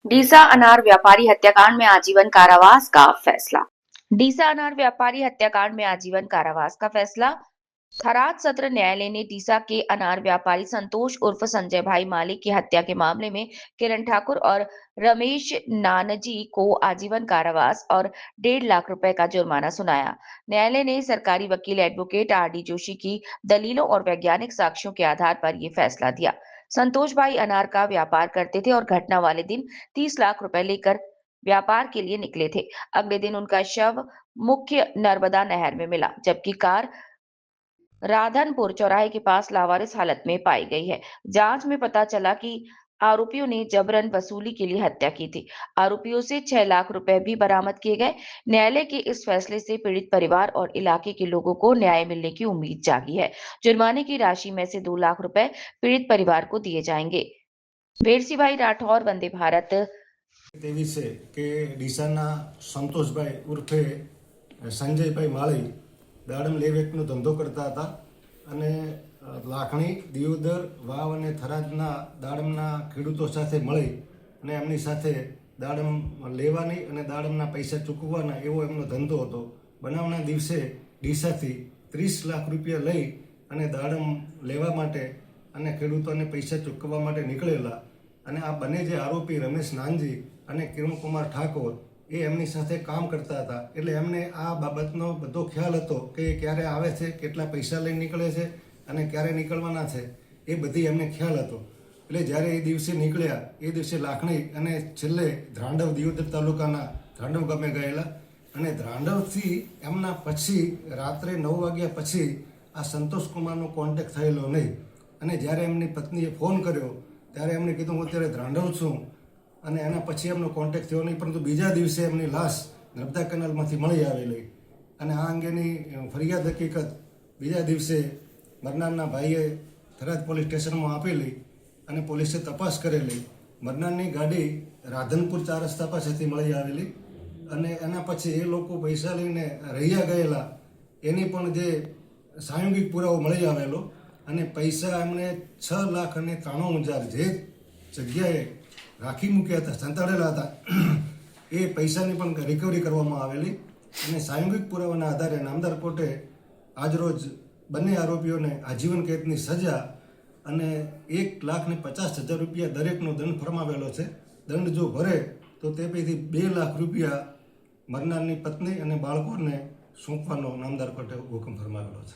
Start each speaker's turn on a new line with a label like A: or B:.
A: डीसा अनार व्यापारी हत्याकांड में आजीवन कारावास का फैसला। डीसा अनार व्यापारी हत्याकांड में आजीवन कारावास का फैसला। थराद सत्र न्यायालय ने डीसा के अनार व्यापारी संतोष उर्फ संजय भाई मालिक की हत्या के मामले में किरण ठाकुर और रमेश नानजी को आजीवन कारावास और 1.5 लाख रुपए का जुर्माना सुनाया। न्यायालय ने सरकारी वकील एडवोकेट आर डी जोशी की दलीलों और वैज्ञानिक साक्ष्यों के आधार पर यह फैसला दिया। संतोष भाई अनार का व्यापार करते थे और घटना वाले दिन 30 लाख रुपए लेकर व्यापार के लिए निकले थे। अगले दिन उनका शव मुख्य नर्मदा नहर में मिला, जबकि कार राधनपुर चौराहे के पास लावारिस हालत में पाई गई है। जांच में पता चला कि आरोपियों ने जबरन वसूली के लिए हत्या की थी। आरोपियों से 6 लाख रुपए भी बरामद किए गए। न्यायालय के इस फैसले से पीड़ित परिवार और इलाके के लोगों को न्याय मिलने की उम्मीद जागी है। जुर्माने की राशि में से 2 लाख रुपए पीड़ित परिवार को दिए जाएंगे। वेरसीभाई राठौर, वंदे भारत।
B: તેવી છે કે ડીસાના સંતોષભાઈ ઉર્ફે સંજયભાઈ માળી દાડમ લેવેકનો ધંધો કરતા હતા અને લાખણી, દિયોદર, વાવ અને થરાદના દાડમના ખેડૂતો સાથે મળી અને એમની સાથે દાડમ લેવાની અને દાડમના પૈસા ચૂકવવાના એવો એમનો ધંધો હતો. બનાવના દિવસે ડીસાથી 30 લાખ રૂપિયા લઈ અને દાડમ લેવા માટે અને ખેડૂતોને પૈસા ચૂકવવા માટે નીકળેલા. અને આ બંને જે આરોપી રમેશ નાનજી અને કિરણકુમાર ઠાકોર એ એમની સાથે કામ કરતા હતા. એટલે એમને આ બાબતનો બધો ખ્યાલ હતો કે ક્યારે આવે છે, કેટલા પૈસા લઈને નીકળે છે અને ક્યારે નીકળવાના છે, એ બધી એમને ખ્યાલ હતો. એટલે જ્યારે એ દિવસે નીકળ્યા એ દિવસે લાખણી અને છેલ્લે ધ્રાંડવ, દિયોદર તાલુકાના ધ્રાંડવ ગામે ગયેલા અને ધ્રાંડવથી એમના પછી રાત્રે 9 વાગ્યા પછી આ સંતોષકુમારનો કોન્ટેક્ટ થયેલો નહીં. અને જ્યારે એમની પત્નીએ ફોન કર્યો ત્યારે એમણે કીધું હું અત્યારે ધ્રાંડવ છું અને એના પછી એમનો કોન્ટેક્ટ થયો નહીં. પરંતુ બીજા દિવસે એમની લાશ નર્મદા કેનાલમાંથી મળી આવેલી અને આ અંગેની ફરિયાદ હકીકત બીજા દિવસે મરનારના ભાઈએ થરાદ પોલીસ સ્ટેશનમાં આપેલી અને પોલીસે તપાસ કરેલી. મરનારની ગાડી રાધનપુર 4 રસ્તા પાસેથી મળી આવેલી અને એના પછી એ લોકો પૈસા લઈને રહ્યા ગયેલા એની પણ જે સાંયોગિક પુરાવો મળી આવેલો અને પૈસા એમણે 6,93,000 જે જગ્યાએ રાખી મૂક્યા હતા, સંતાડેલા હતા, એ પૈસાની પણ રિકવરી કરવામાં આવેલી અને સાંયોગિક પુરાવાના આધારે નામદાર કોર્ટે આજરોજ બંને આરોપીઓને આજીવન કેદની સજા અને 1,50,000 રૂપિયા દરેકનો દંડ ફરમાવેલો છે. દંડ જો ભરે તો તે પૈકી 2 લાખ રૂપિયા મરનારની પત્ની અને બાળકોને સોંપવાનો નામદાર કોર્ટે હુકમ ફરમાવેલો છે.